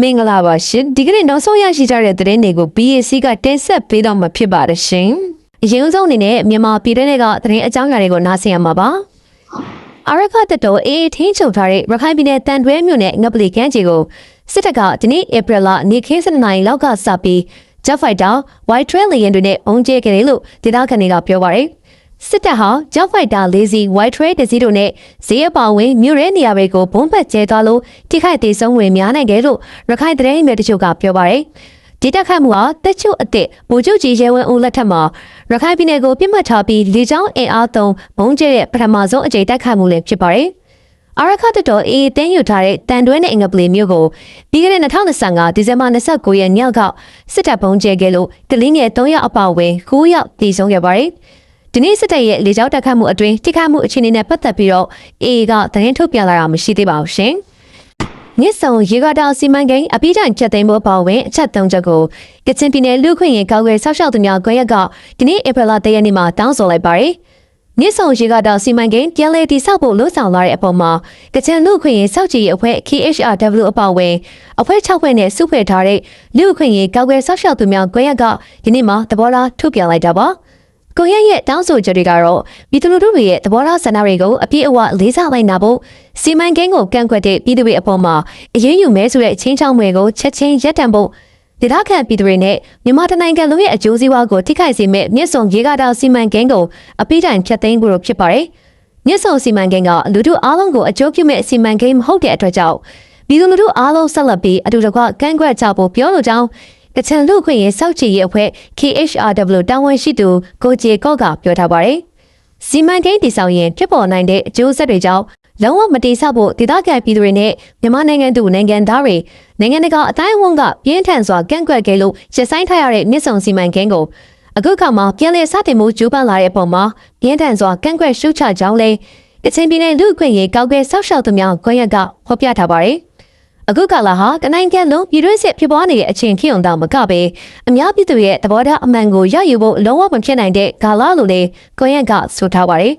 မင်္ဂလာပါရှင်ဒီကနေ့နောက်ဆုံးရရှိကြတဲ့သတင်းတွေကို BAC ကတင်ဆက်ပေးတော့မှာဖြစ်ပါတယ်ရှင်အရင်ဆုံးအနေနဲ့မြန်မာပြည်တွင်းကသတင်းအကြောင်းအရာတွေကိုနားဆင်ရမှာပါအာရခတ်တော်အေးထင်းချုပ်ထားတဲ့ရခိုင်ပြည်နယ်တန်တွဲမြို့နယ်ငပလီကမ်းခြေကိုစစ်တပ်ကဒီနေ့ဧပြီလနေခင်း7 နာရီလောက်ကစပြီး Jet Fighter White Trail လေယာဉ်တွေနဲ့အုံကျဲခဲ့တယ်လို့ဒေသခံတွေကပြောပါတယ်စစ်တပ်ဟာ Jet Fighter 4 စီး White Trail တစ်စီးတို့နဲ့ဈေးအပါဝင်မြို့ရဲနေရာတွေကိုဘုံဘက်ကျဲသွားလို့ထိခိုက်ဒေဆုံးဝင်များနိုင်တယ်လို့ရခိုင်သတင်းမြေတချို့ကပြောပါတယ်ဒီတက်ခတ်မှုဟာတက်ချုပ်အစ်စ်ဗိုလ်ချုပ်ကြီးရဲဝင်းဦးလက်ထက်မှာရခိုင်ပြည်နယ်ကိုပြစ်မှတ်ထားပြီးလေကြောင်းအင်အားသုံးဘုံကျဲတဲ့ပထမဆုံးအကြိမ်တက်ခတ်မှုလည်းဖြစ်ပါတယ်အာရခတ်တော်အေးတင်းယူထားတဲ့တန်တွဲနဲ့အင်္ဂပလီမြို့ကိုပြီးခဲ့တဲ့2025ဒီဇင်ဘာ29ရက်ညကစစ်တပ်ဘုံကျဲခဲ့လို့တလင်းငယ်3ရက်အပါအဝင်9ရက်တည်ဆုံးခဲ့ပါတယ်ဒီနေ့စစ်တပ်ရဲ့လေကြောင်းတက်ခတ်မှုအတွင်းထိခိုက်မှုအခြေအနေနဲ့ပတ်သက်ပြီးတော့အေးကသတင်းထုတ်ပြန်လာတာမရှိသေးပါဘူးရှင်မြစ်ဆုံရေကာတာစီမံကိန်းအပိတိုင်ချက်သိမ်းဖို့ပါဝင်အချက်3ချက်ကိုကချင်ပြည်နယ်လူခွင့်ရင်ကောက်ွယ်ဆောက်ရှောက်သူများကွန်ရက်ကဒီနေ့ဧပြီလ3ရက်နေ့မှာတောင်းဆိုလိုက်ပါတယ်မြစ်ဆုံရေကာတာစီမံကိန်းပြန်လည်တည်ဆောက်ဖို့လှုံ့ဆော်လာတဲ့အပေါ်မှာကချင်လူခွင့်ရင်စောက်ကြည်အဖွဲ့ KHRW အပါအဝင်အဖွဲ့6ဖွဲ့နဲ့စုဖွဲ့ထားတဲ့လူခွင့်ရင်ကောက်ွယ်ဆောက်ရှောက်သူများကွန်ရက်ကဒီနေ့မှာသဘောထားထုတ်ပြန်လိုက်တာပါကိုရရဲ့တောင်းဆိုချက်တွေကတော့ပြည်သူလူထုတွေရဲ့သဘောထားဆန္ဒတွေကိုအပြည့်အဝလေးစားလိုက်နာဖို့စီမံကိန်းကိုကန့်ကွက်တဲ့ပြည်သူတွေအပေါ်မှာအရေးယူမဲဆိုတဲ့ချင်းချောင်းတွေကိုချက်ချင်းရပ်တန့်ဖို့ဒေသခံပြည်သူတွေနဲ့မြန်မာတိုင်းနိုင်ငံလုံးရဲ့အကျိုးစီးပွားကိုထိခိုက်စေမဲ့မြစ်ဆုံရေကာတာစီမံကိန်းကိုအပိတိုင်ဖျက်သိမ်းဖို့ဖြစ်ပါတယ်။မြစ်ဆုံစီမံကိန်းကလူထုအားလုံးကိုအကျိုးပြုမဲ့စီမံကိန်းမဟုတ်တဲ့အတွက်ကြောင့်ပြည်သူလူထုအားလုံးဆက်လက်ပြီးအတူတကွကန့်ကွက်ကြဖို့ပြောလိုကြောင်းကချင်လူခွင့်ရေးစောက်ချီရေးအဖွဲ့ KHRW တာဝန်ရှိသူကိုကျေကော့ကပြောထားပါတယ်။စီမံကိန်းတည်ဆောက်ရင်ဖြစ်ပေါ်နိုင်တဲ့အကျိုးဆက်တွေကြောင့်လုံးဝမတည်ဆောက်ဖို့ဒေသခံပြည်သူတွေနဲ့မြန်မာနိုင်ငံသူနိုင်ငံသားတွေနိုင်ငံတကာအတိုင်းအဝန်ကပြင်းထန်စွာကန့်ကွက်ခဲ့လို့ရဆိုင်ထားရတဲ့မြစ်ဆုံစီမံကိန်းကိုအခုခါမှာပြန်လည်စတင်မှုကြိုးပမ်းလာတဲ့အပေါ်မှာပြင်းထန်စွာကန့်ကွက်ရှုတ်ချကြောင်းလဲကချင်ပြည်နယ်လူခွင့်ရေးကောက်ွယ်ဆောက်ရှောက်သူများကွန်ရက်ကဖော်ပြထားပါတယ်အခုကာလဟာတနိုင်ငံလုံးပြည်တွင်းစစ်ဖြစ်ပွားနေတဲ့အချိန်ဖြစ်ုံတောင်မကပဲအများပြည်သူရဲ့သဘောထားအမှန်ကိုရယူဖို့လုံးဝမဖြစ်နိုင်တဲ့ကာလလို့လေကွန်ရက်ကဆိုထားပါတယ်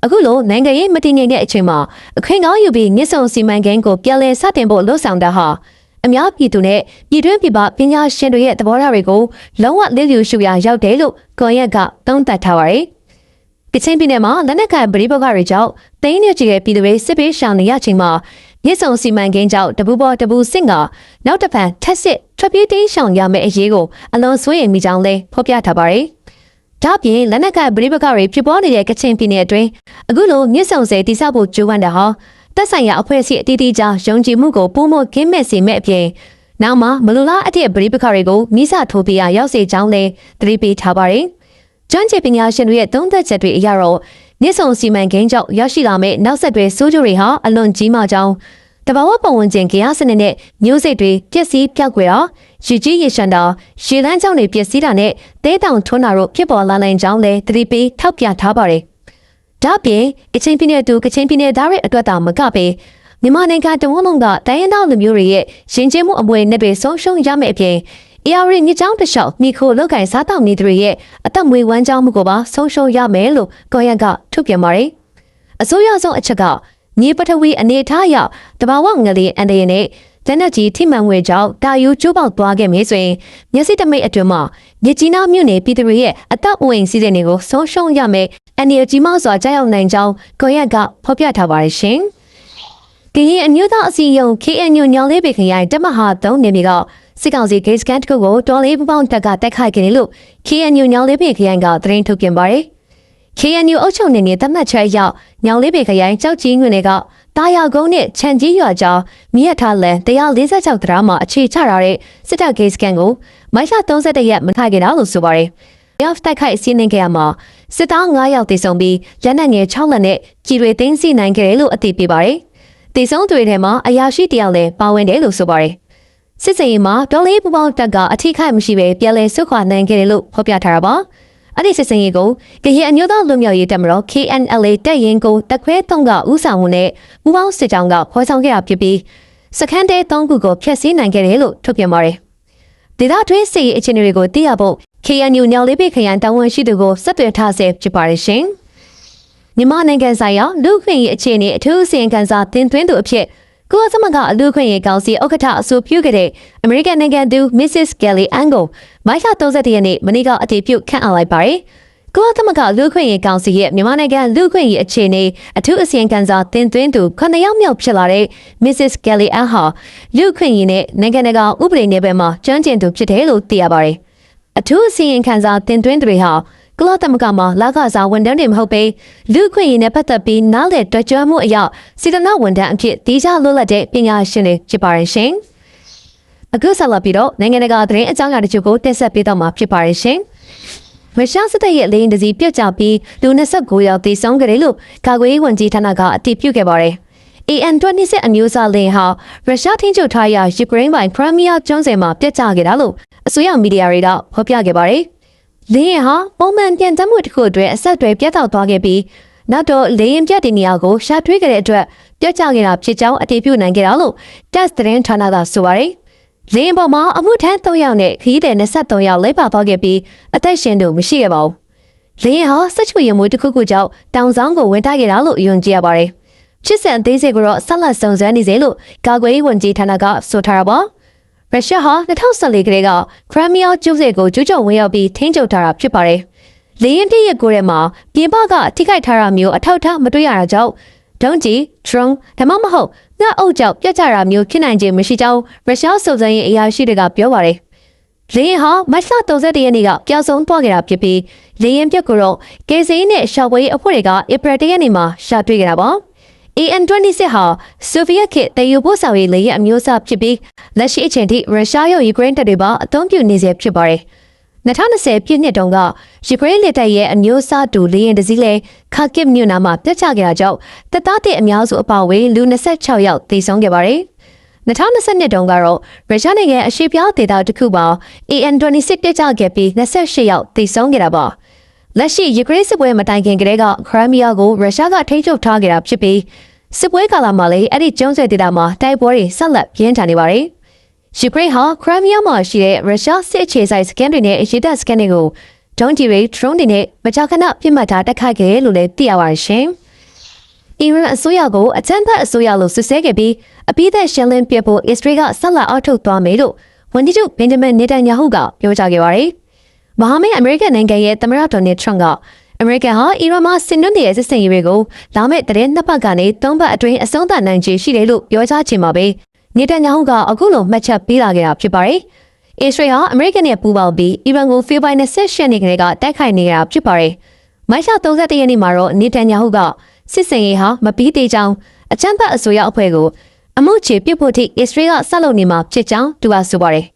အခုလိုနိုင်ငံရေးမတည်ငြိမ်တဲ့အချိန်မှာအခင်းကောင်းယူပြီးမြစ်ဆုံစီမံကိန်းကိုပြန်လည်စတင်ဖို့လှုံ့ဆော်တာဟာအများပြည်သူနဲ့ပြည်တွင်းပြည်ပပညာရှင်တွေရဲ့သဘောထားတွေကိုလုံးဝလစ်လျူရှုရာရောက်တယ်လို့ကွန်ရက်ကသုံးသပ်ထားပါတယ်ကချင်ပြည်နယ်မှာလက်နက်ကိုင်ပဋိပက္ခတွေကြောင့်တိန်းနေကြတဲ့ပြည်သူတွေစစ်ပေးရှောင်နေရချိန်မှာမြစ်ဆုံစီမံကိန်းကြောင့်တပူပေါ်တပူစစ်ကနောက်တစ်ဖန်ထက်စစ်ထွက်ပြေးတိမ်းရှောင်ရမယ့်အရေးကိုအလွန်စိုးရိမ်မိကြောင်းလဲဖော်ပြထားပါတယ်။ဒါ့အပြင်လက်နက်ကိုင်ပဋိပက္ခတွေဖြစ်ပေါ်နေတဲ့ကချင်ပြည်နယ်အတွင်းအခုလိုမြစ်ဆုံဆည်တည်ဆောက်ဖို့ကြိုးပမ်းတာဟာသက်ဆိုင်ရာအဖွဲ့အစည်းအသီးသီးကြားယုံကြည်မှုကိုပိုမိုကင်းမဲ့စေမဲ့အပြင်နောက်မှမလိုလားအပ်တဲ့ပဋိပက္ခတွေကိုမိစထိုးပြရရောက်စေကြောင်းလဲသတိပေးထားပါတယ်။ကျွမ်းကျင်ပညာရှင်တွေရဲ့သုံးသပ်ချက်တွေအရတော့မြစ်ဆုံစီမံကိန်းကြောင့်ရရှိလာမယ့်နောက်ဆက်တွဲဆိုးကျိုးတွေဟာအလွန်ကြီးမားကြောင်းတဘာဝပတ်ဝန်းကျင်ကြားစနစ်နဲ့မျိုးစိတ်တွေပျက်စီးပြောက်ကွယ်တာရေကြီးရေရှမ်းတာရေလန်းကြောင့်တွေပျက်စီးတာနဲ့တဲတောင်ထွန်းတာတို့ဖြစ်ပေါ်လာနိုင်ကြောင်းလဲသတိပေးထောက်ပြထားပါတယ်။ဒါ့အပြင်ကချင်ပြည်နယ်သူကချင်ပြည်နယ်သားတွေအတွက်သာမကပဲမြန်မာနိုင်ငံတဝန်းလုံးကတိုင်းရင်းသားလူမျိုးတွေရဲ့ရှင်ကျင်းမှုအမွေနဲ့တွေဆုံးရှုံးရမယ့်အပြင်ARမြစ်ကြောင်းတစ်လျှောက်မိခိုလောက်ကင်စားတောက်နေသူတွေရဲ့အသက်မွေးဝမ်းကြောင်းမှုကိုပါဆုံးရှုံးရမယ်လို့ကွန်ရက်ကထုတ်ပြန်ပါတယ်။အစိုးရဆုံးအချက်ကမြေပထဝီအနေထားအရတဘာဝငလေးအန်တရနဲ့လက်နက်ကြီးထိမှန်ဝဲကြောင့်တာယူကျိုးပေါက်သွားခဲ့မယ်ဆိုရင်မျက်စိတမိတ်အတွင်းမှာမြစ်ကြီးနားမြို့နယ်ပြည်သူတွေရဲ့အသက်အိုးအိမ်စီးတဲ့တွေကိုဆုံးရှုံးရမယ်အန်ဒီကြီးမောက်စွာကြောက်ရောက်နိုင်ကြောင်းကွန်ရက်ကဖော်ပြထားပါတယ်ရှင်။ကရင်အမျိုးသားအစည်းအရုံး KNU ညောင်လေးပေခရိုင်တမဟာ3နေပြည်တော်စစ်ကောင်စီဂိတ်စကန်တခုကိုတော်လေးပပေါင်းတက်ကတိုက်ခိုက်ခဲ့တယ်လို့ KNU ညောင်လေးပေခရိုင်ကသတင်းထုတ်ပြန်ပါတယ်။ KNU အုပ်ချုပ်နယ်မြေတမတ်ချဲရောက်ညောင်လေးပေခရိုင်ကြောက်ကြီးငွေတွေကတာယာကုန်းနဲ့ချန်ကြီးရွာကြားမြစ်ထားလန်146တရာမှာအခြေချထားတဲ့စစ်တပ်ဂိတ်စကန်ကိုမိုက်လ31ရက်မထိုက်ခဲ့တာလို့ဆိုပါတယ်။ရောက်တိုက်ခိုက်စီးနှင်းခဲ့ရမှာစစ်သား9ယောက်တေဆုံးပြီးလက်နက်ငယ်6လက်နဲ့ကြီးတွေသိမ်းဆီးနိုင်ခဲ့တယ်လို့အသိပေးပါတယ်။တေဆုံးသူတွေထဲမှာအရာရှိတယောက်လည်းပါဝင်တယ်လို့ဆိုပါတယ်။စစ်စင်ရေးမှာဒေါ်လေးပူပေါင်းတက်ကအထိခိုက်မရှိပဲပြန်လည်ဆုတ်ခွာနိုင်ခဲ့တယ်လို့ဖော်ပြထားတာပါ။အဲ့ဒီစစ်စင်ရေးကိုကရင်အမျိုးသားလူမျိုးရေးတပ်မတော် KNLA တပ်ရင်းကိုတက်ခွဲ3ကဦးဆောင်မှုနဲ့ပူပေါင်းစစ်ကြောင်းကဖွဲ့ဆောင်ခဲ့တာဖြစ်ပြီးစခန်းတဲ3ခုကိုဖျက်ဆီးနိုင်ခဲ့တယ်လို့ထုတ်ပြန်ပါတယ်။ဒေသတွင်းစစ်ရေးအခြေအနေတွေကိုသိရဖို့ KNU ညောင်လေးပေခရိုင်တာဝန်ရှိသူကိုဆက်သွယ်ထားဆဲဖြစ်ပါတယ်ရှင်။မြန်မာနိုင်ငံဆိုင်ရာလူ့ခွင့်ရေးအခြေအနေအထူးအစီရင်ခံစာတင်သွင်းသူအဖြစ် ကုလသမဂ္ဂအလူခွင့်ရေးကောင်စီဥက္ကဋ္ဌအဆိုပြုခဲ့တဲ့အမေရိကန်နိုင်ငံသူ Mrs. Kelly Ann ကိုမိုက်လာ31ရက်နေ့မနေ့ကအတည်ပြုခန့်အပ်လိုက်ပါတယ်။ကုလသမဂ္ဂလူခွင့်ရေးကောင်စီရဲ့မြန်မာနိုင်ငံလူခွင့်ရေးအခြေအနေအထူးအစီရင်ခံစာတင်သွင်းသူ9ယောက်မြောက်ဖြစ်လာတဲ့ Mrs. Kelly Ann ဟာလူခွင့်ရေးနဲ့နိုင်ငံတကာဥပဒေနယ်ပယ်မှာကျွမ်းကျင်သူဖြစ်တယ်လို့သိရပါတယ်။အထူးအစီရင်ခံစာတင်သွင်းသူတွေဟာကုလသမဂ္ဂမှာလာခစားဝန်ထမ်းတွေမဟုတ်ပေလူခွင့်ရေးနဲ့ပတ်သက်ပြီးနားလည်တွေ့ကြွမှုအရာစီတနာဝန်ထမ်းအဖြစ်ဒီကြလွတ်လပ်တဲ့ပညာရှင်တွေဖြစ်ပါရဲ့ရှင်။အခုဆက်လက်ပြီးတော့နိုင်ငံတကာသတင်းအကြောင်းအရာတချို့ကိုတင်ဆက်ပေးတော့မှာဖြစ်ပါရဲ့ရှင်။မရှားစစ်တပ်ရဲ့လေရင်တစီပြုတ်ကျပြီးလူ29ယောက်သေဆုံးခဲ့တယ်လို့ကာကွယ်ရေးဝန်ကြီးဌာနကအတည်ပြုခဲ့ပါတယ်။ AN-26 အမျိုးအစားလေဟာရုရှားထိန်းချုပ်ထားရာယူကရိန်းပိုင်းခရိုမီးယားကျွန်းဆွယ်မှာပြတ်ကျခဲ့တာလို့အစိုးရမီဒီယာတွေကဖော်ပြခဲ့ပါတယ်။လေယာဉ်ဟာပုံမှန်ပြန်တက်မှုတစ်ခုအတွက်အဆက်အသွယ်ပြတ်တောက်သွားခဲ့ပြီးနောက်တော့လေယာဉ်ပြတ်တဲ့နေရာကိုရှာထွေးခဲ့တဲ့အတွက်ပြတ်ကျခဲ့တာဖြစ်ကြောင်းအတည်ပြုနိုင်ခဲ့တာလို့ TASS သတင်းဌာနကဆိုပါတယ်။လေယာဉ်ပေါ်မှာအမှုထမ်း3ယောက်နဲ့ခရီးသည်23ယောက်လိပ်ပါသွားခဲ့ပြီးအသက်ရှင်သူမရှိခဲ့ပါဘူး။လေယာဉ်ဟာဆက်ချွေရမှုတစ်ခုခုကြောင့်တောင်ဆောင်ကိုဝင်တိုက်ခဲ့တာလို့ယုံကြည်ရပါတယ်။ဖြစ်စဉ်အသေးစိတ်ကိုတော့ဆက်လက်စုံစမ်းနေစေလို့ကာကွယ်ရေးဝန်ကြီးဌာနကဆိုထားတာပါ။ရုရှားဟာ2014ကတည်းကခရိုမီးယားကျွန်းဆွယ်ကိုကျူးကျော်ဝင်ရောက်ပြီးထိန်းချုပ်ထားတာဖြစ်ပါတယ်။လေယာဉ်ပြည့်ရဲ့ကိုယ်ထဲမှာပြင်ပကထိခိုက်ထားတာမျိုးအထောက်အထားမတွေ့ရတာကြောင့်ဒုံးကျည် drone ဒါမှမဟုတ်ငှက်အုပ်ကြောင့်ပြတ်ကျတာမျိုးဖြစ်နိုင်ခြင်းမရှိကြောင်းရုရှားစုံစမ်းရေးအရာရှိတွေကပြောပါတယ်။လေယာဉ်ဟာမတ်လ31ရက်နေ့ကပျောက်ဆုံးသွားခဲ့တာဖြစ်ပြီးလေယာဉ်ပြက်ကိုတော့ကေစီနဲ့ရှာဖွေအဖွဲ့တွေကဧပြီ1ရက်နေ့မှာရှာတွေ့ခဲ့တာပါ။ AN-26 ဟာဆိုဗီယက်ခေတ်တည်ယူပို့ဆောင်ရေးလေယာဉ်အမျိုးအစားဖြစ်ပြီးလက်ရှိအချိန်ထိရုရှားရောယူကရိန်းတပ်တွေပါအသုံးပြုနေစေဖြစ်ပါတယ်။2020ပြည့်နှစ်တုန်းကယူကရိန်းလက်တပ်ရဲ့အမျိုးအစားတူလေယာဉ်တစ်စီးလဲခါကစ်မြို့နာမှာပြတ်ကျခဲ့တာကြောင့်တပ်သားတဲ့အများစုအပါအဝင်လူ26ယောက်သေဆုံးခဲ့ပါတယ်။2022တုန်းကတော့ရုရှားနိုင်ငံအရှေ့ပြောင်းဒေသတစ်ခုမှာ AN-26 တက်ကျခဲ့ပြီး28ယောက်သေဆုံးခဲ့တာပါ။လက်ရှိယူကရိန်းစစ်ပွဲမတိုင်ခင်ကတည်းကခရိုမီးယားကိုရုရှားကထိန်းချုပ်ထားခဲ့တာဖြစ်ပြီးစစ်ပွဲကာလမှာလည်းအဲ့ဒီကျွန်းဆွယ်ဒေသမှာတိုက်ပွဲတွေဆက်လက်ပြင်းထန်နေပါတယ်။ယူကရိန်းဟာခရိုမီးယားမှာရှိတဲ့ရုရှားစစ်အခြေစိုက်စကန်တွေနဲ့ရေတပ်စကန်တွေကိုဒုံးကျည်တွေ drone တွေနဲ့မကြာခဏပြစ်မှတ်ထားတိုက်ခိုက်ခဲ့လို့လည်းသိရပါတယ်ရှင်။အီရန်အစိုးရကိုအကြမ်းဖက်အစိုးရလို့ဆွဆွဲခဲ့ပြီးအပိသက်ရှင်းလင်းပြဖို့အစ္စရေးကဆက်လက်အောက်ထုတ်သွားမယ်လို့ဝန်ကြီးချုပ်ဘင်ဂျမင်နေတန်ယာဟုကပြောကြားခဲ့ပါတယ်။မဟာမိတ်အမေရိကန်နိုင်ငံရဲ့သမ္မတဒေါ်နယ်ထရန့်ကအမေရိကန်ဟာအီရန်မှာဆင်နွှဲနေတဲ့စစ်စင်ရေးတွေကိုလာမယ့်တဲ့နှစ်ပတ်ကနေ3ပတ်အတွင်းအဆုံးသတ်နိုင်ခြေရှိတယ်လို့ပြောကြားချိန်မှာပဲနေတန်ယာဟုကအခုလိုမှတ်ချက်ပေးလာခဲ့တာဖြစ်ပါတယ်။အစ္စရေးဟာအမေရိကန်နဲ့ပူးပေါင်းပြီးအီရန်ကိုဖေဖော်ဝါရီ28ရက်နေ့ကတိုက်ခိုက်နေတာဖြစ်ပါတယ်။မတ်လ31ရက်နေ့မှာတော့နေတန်ယာဟုကစစ်စင်ရေးဟာမပြီးသေးကြောင်းအကြမ်းဖက်အစိုးရအဖွဲ့ကိုအမှုချေပြစ်ဖို့ထိအစ္စရေးကဆက်လုပ်နေမှာဖြစ်ကြောင်းသူကဆိုပါတယ်။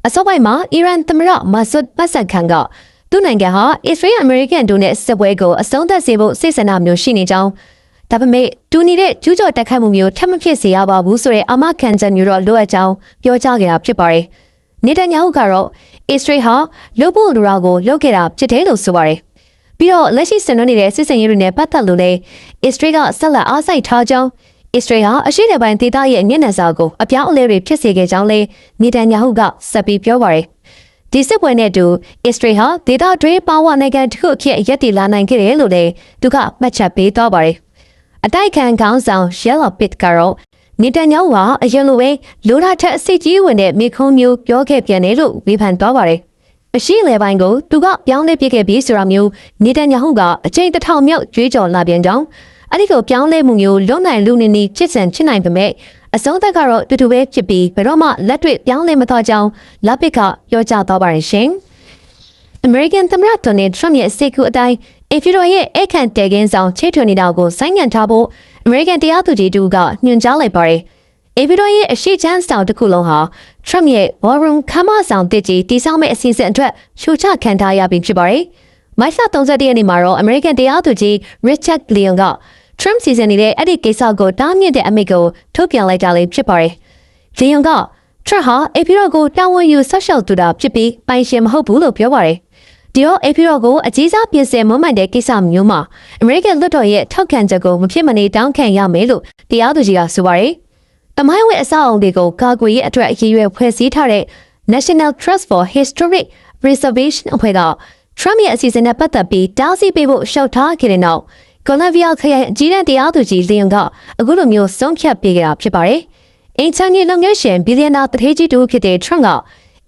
အစောပိုင်းမှာအီရန်သမ္မတမာဆွတ်ဘတ်ဆန်ခန်ကသူ့နိုင်ငံဟာအစ္စရေးအမေရိကန်တို့နဲ့စစ်ပွဲကိုအဆုံးသတ်စေဖို့စိတ်ဆန္ဒမျိုးရှိနေကြောင်းဒါပေမဲ့တူနေတဲ့ကျူးကျော်တိုက်ခိုက်မှုမျိုးထပ်မဖြစ်စေရပါဘူးဆိုတဲ့အာမခံချက်မျိုးတော့လိုအပ်ကြောင်းပြောကြားခဲ့တာဖြစ်ပါတယ်။နေတန်ယာဟုကတော့အစ္စရေးဟာလူဖို့လူရာကိုလုပ်ခဲ့တာဖြစ်တယ်လို့ဆိုပါတယ်။ပြီးတော့လက်ရှိဆင်နွှဲနေတဲ့စစ်စင်ရေးတွေနဲ့ပတ်သက်လို့လည်းအစ္စရေးကဆက်လက်အားစိုက်ထားကြောင်းအစ္စရေးဟာအရှေ့နယ်ပိုင်းဒေသရဲ့မျက်နှာစာကိုအပြောင်းအလဲတွေဖြစ်စေခဲ့ကြောင်းလည်းနေတန်ယာဟုကဆက်ပြီးပြောပါတယ်။ဒီစစ်ပွဲနဲ့တူအစ္စရေးဟာဒေသတွင်းပါဝါနိုင်ငံတစ်ခုအဖြစ်ရပ်တည်လာနိုင်ခဲ့တယ်လို့လည်းသူကမှတ်ချက်ပေးသွားပါတယ်။အတိုက်ခံခေါင်းဆောင်ရှဲလာပစ်ကတော့နေတန်ယာဟုဟာအရင်လိုပဲလိုရာထက်အစိတ်ကြီးဝင်တဲ့မိခုံးမျိုးပြောခဲ့ပြန်တယ်လို့ဝေဖန်သွားပါတယ်။အရှိလေပိုင်းကိုသူကပြောင်းလဲပြခဲ့ပြီးဆိုတာမျိုးနေတန်ယာဟုကအချိန်တစ်ထောင်မြောက်ကြွေးကြော်လာပြန်ကြောင်းအဲ့ဒီကိုပြောင်းလဲမှုမျိုးလုံနိုင်လူနေနေဖြစ်နိုင်ပေမဲ့အဆုံးသက်ကတော့တူတူပဲဖြစ်ပြီးဘယ်တော့မှလက်တွေ့ပြောင်းလဲမသွားကြောင်းလက်ပစ်ကပြောကြားသွားပါတယ်ရှင်။ American သမ္မတဒေါ်နယ်ထရမ့်ရဲ့စိတ်ကူးအတိုင်းအဖီရိုရဲ့အခန့်တဲကင်းဆောင်ချေထွင်နေတာကိုဆိုင်းငံ့ထားဖို့ American တရားသူကြီးတို့ကညွှန်ကြားလိုက်ပါတယ်။အဖီရိုရဲ့အရှိချမ်းဆောင်တစ်ခုလုံးဟာထရမ့်ရဲ့ War Room ခမ်းမဆောင်တစ်ကြီးတီဆောင်မဲ့အစီအစဉ်အတွက်ရှုချခံထားရပြီဖြစ်ပါတယ်။မတ်လ31ရက်နေ့မှာတော့ American တရားသူကြီး Richard Leon ကTrump စီစဉ်နေတဲ့အဲ့ဒီကိစ္စကိုတားမြစ်တဲ့အမိန့်ကိုထုတ်ပြန်လိုက်တာလည်းဖြစ်ပါတယ်။လီယွန်က Trump ဟာအဖီရိုကိုတာဝန်ယူဆက်ရှောက်သူတာဖြစ်ပြီးပိုင်ရှင်မဟုတ်ဘူးလို့ပြောပါတယ်။ဒီတော့အဖီရိုကိုအကြီးစားပြင်ဆင်မွမ်းမံတဲ့ကိစ္စမျိုးမှာ American လွှတ်တော်ရဲ့ထောက်ခံချက်ကိုမဖြစ်မနေတောင်းခံရမယ်လို့တရားသူကြီးကဆိုပါတယ်။တမိုင်းဝဲအဆောက်အုံတွေကိုကာကွယ်ရေးအတွက်အရေးအရွယ်ဖွဲ့စည်းထားတဲ့ National Trust for Historic Preservation အဖွဲ့က Trump ရဲ့အစီအစဉ်နဲ့ပတ်သက်ပြီးတားဆီးပေးဖို့ရှောက်ထားခဲ့တဲ့နောက်ကိုလံဘီယာခရိုင်အကြီးတန်းတရားသူကြီးလီယွန်ကအခုလိုမျိုးဆုံးဖြတ်ပေးခဲ့တာဖြစ်ပါတယ် အင်ချန်နီလုပ်ငန်းရှင်ဘီလီယံနာတထေးကြီးတူဖြစ်တဲ့ Trump က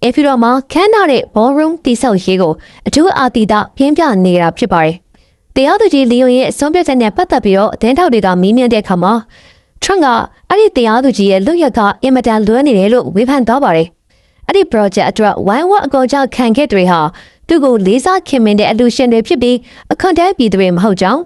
အေဖီတော်မှာခန်းနာတဲ့ ballroom တိဆောက်ရေးကိုအထူးအာတီတာပြင်းပြနေတာဖြစ်ပါတယ်။တရားသူကြီးလီယွန်ရဲ့အဆုံးဖြတ်ချက်နဲ့ပတ်သက်ပြီးတော့တင်းထောက်တွေကမေးမြန်းတဲ့အခါမှာ Trump ကအဲ့ဒီတရားသူကြီးရဲ့လွတ်ရက်ကအင်မတန်လွဲနေတယ်လို့ဝေဖန်သွားပါတယ်။အဲ့ဒီ project အတွက်ဝိုင်းဝန်းအကောကြောင့်ခံခဲ့တွေဟာသူ့ကိုလေးစားခင်မင်တဲ့အလူရှင်တွေဖြစ်ပြီးအခွန်တန်းပြည်သူတွေမဟုတ်ကြောင်း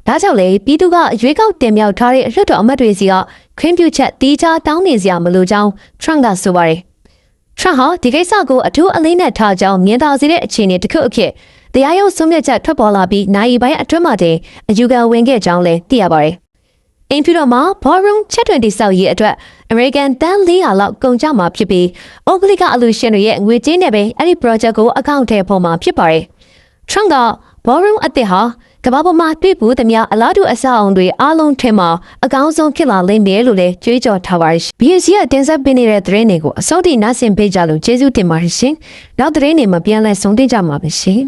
ဒါကြောင့်လေပြည်သူကရွေးကောက်တင်မြှောက်ထားတဲ့လွှတ်တော်အမတ်တွေစီကခွင့်ပြုချက်တီးခြားတောင်းနေစရာမလိုကြောင်း Trump ကဆိုပါတယ်။ Trump ဟာဒီကိစ္စကိုအထူးအလေးနဲ့ထားကြောင်းမြင်သာစေတဲ့အခြေအနေတစ်ခုအဖြစ်တရားရုံးဆုံးဖြတ်ချက်ထွက်ပေါ်လာပြီးနိုင်ပိုင်းအတွင်းမှာတင်အယူခံဝင်ခဲ့ကြောင်းလည်းသိရပါတယ်။အင်ဖီတော်မှာ ballroom ချက်တွင်တိဆောက်ရေးအတွက် American တန်း400လောက်ကုန်ကျမှာဖြစ်ပြီးဩဂလိကအလူရှင်တွေရဲ့ငွေကြေးနဲ့ပဲအဲ့ဒီ project ကိုအကောင့်ထဲပေါ်မှာဖြစ်ပါတယ်။ Trump က ballroom အသစ်ဟာကမ္ဘာပေါ်မှာတွေ့ဘူးသမျှအလားတူအဆောက်အုံတွေအားလုံးထဲမှာအကောင်းဆုံးဖြစ်လာလိမ့်မယ်လို့လည်းကြွေးကြော်ထားပါတယ်။ BSC ကတင်ဆက်ပေးနေတဲ့သတင်းတွေကိုအစောတိနားဆင်ပေးကြလို့ကျေးဇူးတင်ပါတယ်ရှင်။နောက်သတင်းတွေမှာပြန်လည်ဆုံတွေ့ကြမှာပါရှင်။